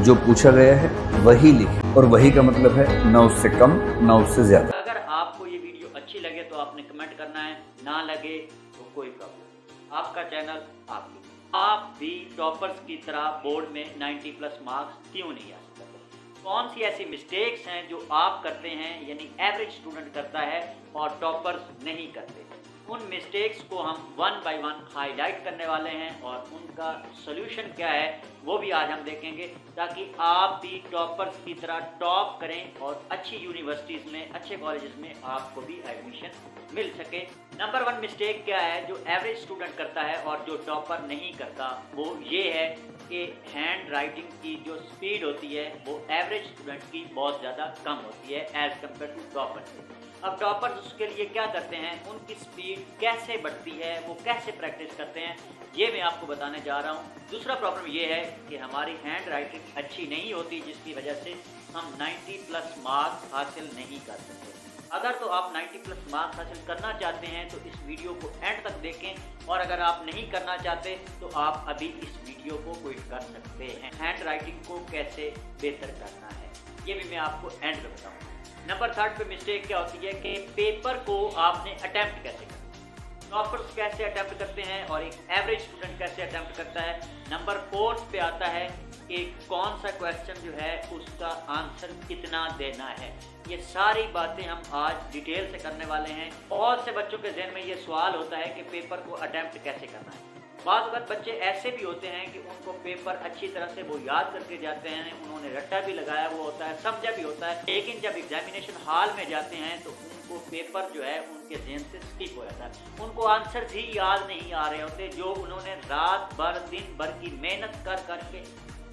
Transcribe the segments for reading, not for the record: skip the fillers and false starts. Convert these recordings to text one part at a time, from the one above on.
जो पूछा गया है वही लिखें, और वही का मतलब है ना उससे कम ना उससे ज्यादा। अगर आपको ये वीडियो अच्छी लगे तो आपने कमेंट करना है, ना लगे तो कोई प्रॉब्लम। आपका चैनल आपके लिए। आप भी टॉपर्स की तरह बोर्ड में 90+ मार्क्स क्यों नहीं आ सकते? कौन सी ऐसी मिस्टेक्स हैं जो आप करते हैं, यानी एवरेज स्टूडेंट करता है और टॉपर्स नहीं करते? उन मिस्टेक्स को हम वन बाय वन हाईलाइट करने वाले हैं और उनका सोल्यूशन क्या है वो भी आज हम देखेंगे, ताकि आप भी टॉपर्स की तरह टॉप करें और अच्छी यूनिवर्सिटीज़ में, अच्छे कॉलेजेस में आपको भी एडमिशन मिल सके। नंबर 1 मिस्टेक क्या है जो एवरेज स्टूडेंट करता है और जो टॉपर नहीं करता, वो ये है कि हैंड राइटिंग की जो स्पीड होती है वो एवरेज स्टूडेंट की बहुत ज़्यादा कम होती है एज़ कम्पेयर टू टॉपर से। अब टॉपर्स उसके लिए क्या करते हैं, उनकी स्पीड कैसे बढ़ती है, वो कैसे प्रैक्टिस करते हैं, ये मैं आपको बताने जा रहा हूँ। दूसरा प्रॉब्लम ये है कि हमारी हैंड राइटिंग अच्छी नहीं होती, जिसकी वजह से हम 90+ मार्क्स हासिल नहीं कर सकते। अगर तो आप 90+ मार्क्स हासिल करना चाहते हैं तो इस वीडियो को एंड तक देखें, और अगर आप नहीं करना चाहते तो आप अभी इस वीडियो को क्विट कर सकते हैं। हैंड राइटिंग को कैसे बेहतर करना है ये भी मैं आपको एंड में बताऊँगा। नंबर 3 पे मिस्टेक क्या होती है कि पेपर को आपने अटेम्प्ट कैसे करना है। टॉपर्स कैसे अटेम्प्ट करते हैं और एक एवरेज स्टूडेंट कैसे अटेम्प्ट करता है। नंबर 4 पे आता है कि कौन सा क्वेश्चन जो है उसका आंसर कितना देना है। ये सारी बातें हम आज डिटेल से करने वाले हैं। बहुत से बच्चों के जहन में ये सवाल होता है कि पेपर को अटेम्प्ट कैसे करना है। बाद वक्त बच्चे ऐसे भी होते हैं कि उनको पेपर अच्छी तरह से वो याद करके जाते हैं, उन्होंने रट्टा भी लगाया हुआ होता है, समझा भी होता है, लेकिन जब एग्जामिनेशन हॉल में जाते हैं तो उनको पेपर जो है उनके जहन से स्किप हो जाता है। उनको आंसर ही याद नहीं आ रहे होते जो उन्होंने रात भर दिन भर की मेहनत कर करके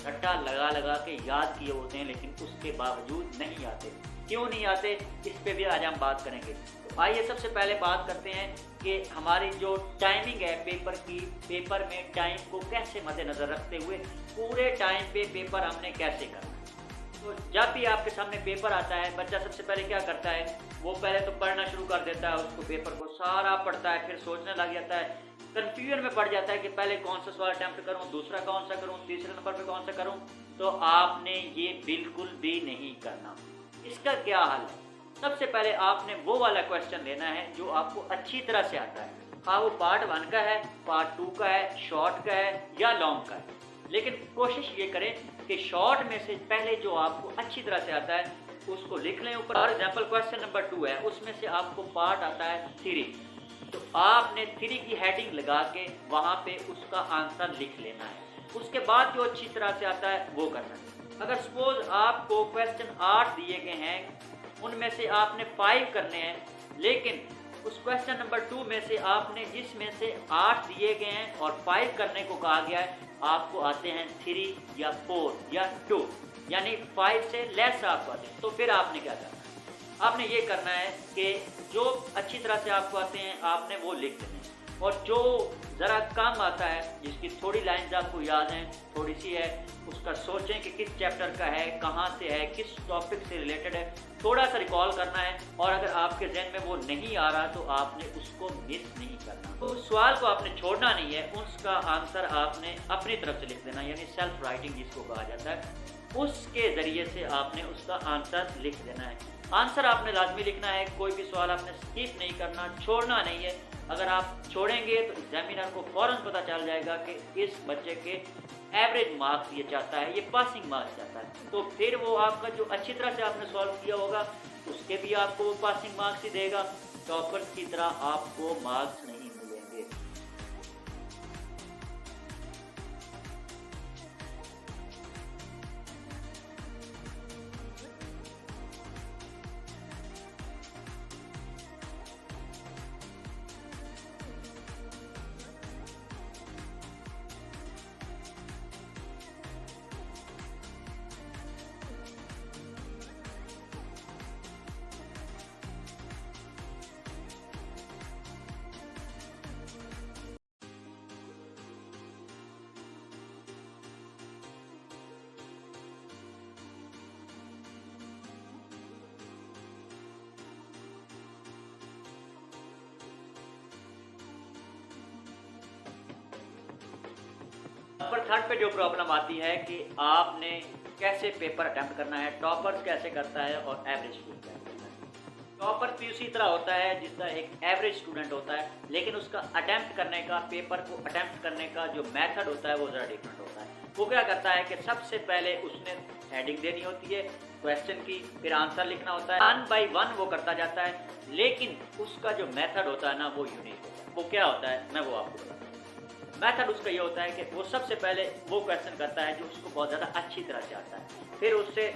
रट्टा लगा लगा के याद किए होते हैं, लेकिन उसके बावजूद नहीं आते। क्यों नहीं आते, इस पे भी आज हम बात करेंगे। तो आइए सबसे पहले बात करते हैं कि हमारी जो टाइमिंग है पेपर की, पेपर में टाइम को कैसे मद्देनज़र रखते हुए पूरे टाइम पे पेपर हमने कैसे करना है। तो जब भी आपके सामने पेपर आता है, बच्चा सबसे पहले क्या करता है, वो पहले तो पढ़ना शुरू कर देता है, उसको पेपर को सारा पढ़ता है, फिर सोचने लग जाता है, कन्फ्यूजन में पड़ जाता है कि पहले कौन सा सवाल अटेम्प्ट करूं, दूसरा कौन सा करूं, तीसरे नंबर पे कौन सा करूं। तो आपने ये बिल्कुल भी नहीं करना। इसका क्या हल है? सबसे पहले आपने वो वाला क्वेश्चन लेना है जो आपको अच्छी तरह से आता है, हाँ वो पार्ट 1 का है, पार्ट 2 का है, शॉर्ट का है या लॉन्ग का है। लेकिन कोशिश ये करें कि शॉर्ट में से पहले जो आपको अच्छी तरह से आता है उसको लिख लें ऊपर। फॉर एग्जाम्पल क्वेश्चन नंबर 2 है, उसमें से आपको पार्ट आता है 3, तो आपने 3 की हेडिंग लगा के वहाँ पे उसका आंसर लिख लेना है। उसके बाद जो अच्छी तरह से आता है वो करना है। अगर सपोज आपको क्वेश्चन 8 दिए गए हैं, उनमें से आपने 5 करने हैं, लेकिन उस क्वेश्चन नंबर 2 में से आपने जिसमें से 8 दिए गए हैं और 5 करने को कहा गया है, आपको आते हैं 3 या 4 या 2, यानी 5 से लेस आपको आते हैं। तो फिर आपने क्या करना है, आपने ये करना है कि जो अच्छी तरह से आपको आते हैं आपने वो लिख देने हैं, और जो ज़रा कम आता है, जिसकी थोड़ी लाइन्स आपको याद हैं, थोड़ी सी है, उसका सोचें कि किस चैप्टर का है, कहाँ से है, किस टॉपिक से रिलेटेड है, थोड़ा सा रिकॉल करना है। और अगर आपके जहन में वो नहीं आ रहा तो आपने उसको मिस नहीं करना। तो उस सवाल को आपने छोड़ना नहीं है, उसका आंसर आपने अपनी तरफ से लिख देना, यानी सेल्फ राइटिंग जिसको कहा जाता है, उसके ज़रिए से आपने उसका आंसर लिख देना है। आंसर आपने लाजमी लिखना है, कोई भी सवाल आपने स्किप नहीं करना, छोड़ना नहीं है। अगर आप छोड़ेंगे तो एग्जामिनर को फ़ौरन पता चल जाएगा कि इस बच्चे के एवरेज मार्क्स ये चाहता है, ये पासिंग मार्क्स चाहता है। तो फिर वो आपका जो अच्छी तरह से आपने सॉल्व किया होगा उसके भी आपको वो पासिंग मार्क्स ही देगा। टॉपर्स की तरह आपको मार्क्स नहीं मिलेंगे। नंबर 3 पे जो प्रॉब्लम आती है कि आपने कैसे पेपर अटेम्प्ट करना है, टॉपर्स कैसे करता है और एवरेज स्टूडेंट कैसे करता है। टॉपर भी उसी तरह होता है जिसका एक एवरेज स्टूडेंट होता है, लेकिन उसका अटेम्प्ट करने का, पेपर को अटेम्प्ट करने का जो मेथड होता है वो ज़रा डिफरेंट होता है। वो क्या करता है कि सबसे पहले उसने हेडिंग देनी होती है क्वेश्चन की, फिर आंसर लिखना होता है, 1 बाय 1 वो करता जाता है, लेकिन उसका जो मेथड होता है ना वो यूनिक होता है। वो क्या होता है मैं वो आपको बताता हूँ। मेथड उसका ये होता है कि वो सबसे पहले वो क्वेश्चन करता है जो उसको बहुत ज़्यादा अच्छी तरह से आता है, फिर उससे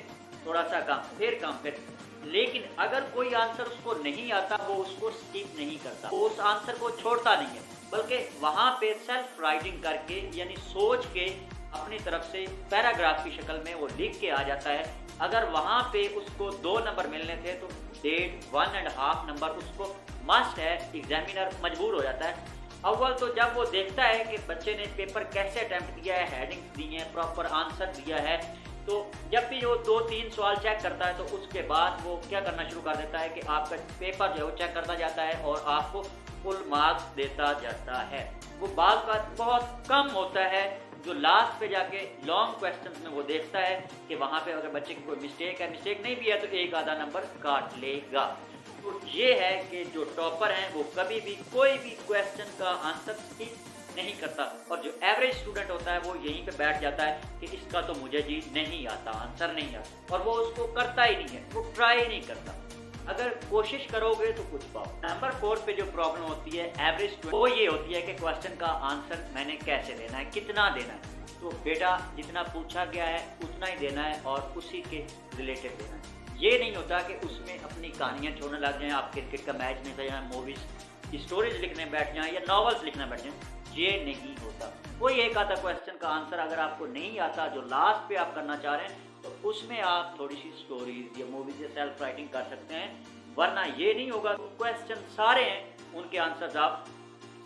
थोड़ा सा कम, फिर कम, फिर, लेकिन अगर कोई आंसर उसको नहीं आता वो उसको स्किप नहीं करता, वो उस आंसर को छोड़ता नहीं है, बल्कि वहाँ पे सेल्फ राइटिंग करके यानी सोच के अपनी तरफ से पैराग्राफ की शक्ल में वो लिख के आ जाता है। अगर वहाँ पे उसको 2 नंबर मिलने थे तो 1.5 नंबर उसको मस्ट है, एग्जामिनर मजबूर हो जाता है। अव्वल तो जब वो देखता है कि बच्चे ने पेपर कैसे अटेम्प्ट किया है, हेडिंग्स दी हैं, प्रॉपर आंसर दिया है, तो जब भी वो 2-3 सवाल चेक करता है तो उसके बाद वो क्या करना शुरू कर देता है कि आपका पेपर जो है वो चेक करता जाता है और आपको फुल मार्क्स देता जाता है। वो बात बहुत कम होता है जो लास्ट पे जाके लॉन्ग क्वेश्चंस में वो देखता है कि वहाँ पे अगर बच्चे की कोई मिस्टेक है, मिस्टेक नहीं भी है तो एक आधा नंबर काट लेगा। तो ये है कि जो टॉपर हैं वो कभी भी कोई भी क्वेश्चन का आंसर स्किप नहीं करता, और जो एवरेज स्टूडेंट होता है वो यहीं पे बैठ जाता है कि इसका तो मुझे जी नहीं आता, आंसर नहीं आता, और वो उसको करता ही नहीं है, वो ट्राई नहीं करता। अगर कोशिश करोगे तो कुछ पाओ। नंबर 4 पे जो प्रॉब्लम होती है एवरेज स्टूडेंट, वो ये होती है कि क्वेश्चन का आंसर मैंने कैसे देना है, कितना देना है। तो बेटा जितना पूछा गया है उतना ही देना है और उसी के रिलेटेड देना है। ये नहीं होता कि उसमें अपनी कहानियाँ छोड़ने लग जाएं, आप क्रिकेट का मैच नहीं जाए, मूवीज की स्टोरीज लिखने बैठ जाएं या नॉवेल्स लिखने बैठ जाएं, ये नहीं होता। कोई एक आधा क्वेश्चन का आंसर अगर आपको नहीं आता जो लास्ट पे आप करना चाह रहे हैं तो उसमें आप थोड़ी सी स्टोरीज या मूवीज या सेल्फ राइटिंग कर सकते हैं, वरना ये नहीं होगा। क्वेश्चन सारे हैं उनके आंसर्स आप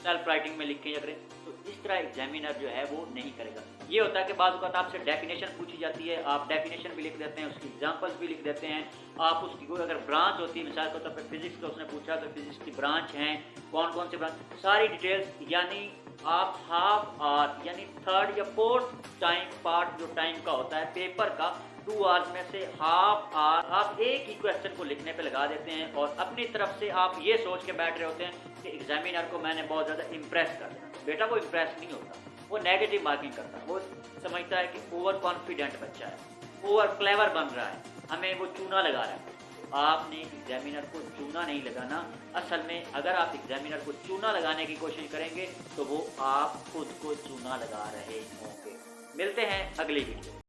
सेल्फ राइटिंग में लिखें या करें, तो इस तरह एग्जामिनर जो है वो नहीं करेगा। ये होता है कि बाज़ वक़्त आपसे डेफिनेशन पूछी जाती है, आप डेफिनेशन भी लिख देते हैं, उसकी एग्जांपल्स भी लिख देते हैं, आप उसकी कोई अगर ब्रांच होती है, मिसाल के तौर पर फिजिक्स का उसने पूछा तो फिजिक्स की ब्रांच हैं, कौन कौन सी ब्रांच, सारी डिटेल्स, यानी आप हाफ आवर यानी 3rd या 4th टाइम पार्ट जो टाइम का होता है पेपर का 2 आवर्स में से हाफ आवर आप एक ही क्वेश्चन को लिखने पे लगा देते हैं और अपनी तरफ से आप ये सोच के बैठ रहे होते हैं कि एग्जामिनर को मैंने बहुत ज़्यादा इम्प्रेस कर दिया। बेटा वो इम्प्रेस नहीं होता, वो नेगेटिव मार्किंग करता है, वो समझता है कि ओवर कॉन्फिडेंट बच्चा है, ओवर क्लेवर बन रहा है, हमें वो चूना लगा रहा है। आपने एग्जामिनर को चूना नहीं लगाना। असल में अगर आप एग्जामिनर को चूना लगाने की कोशिश करेंगे तो वो आप खुद को चूना लगा रहे होंगे। मिलते हैं अगली वीडियो।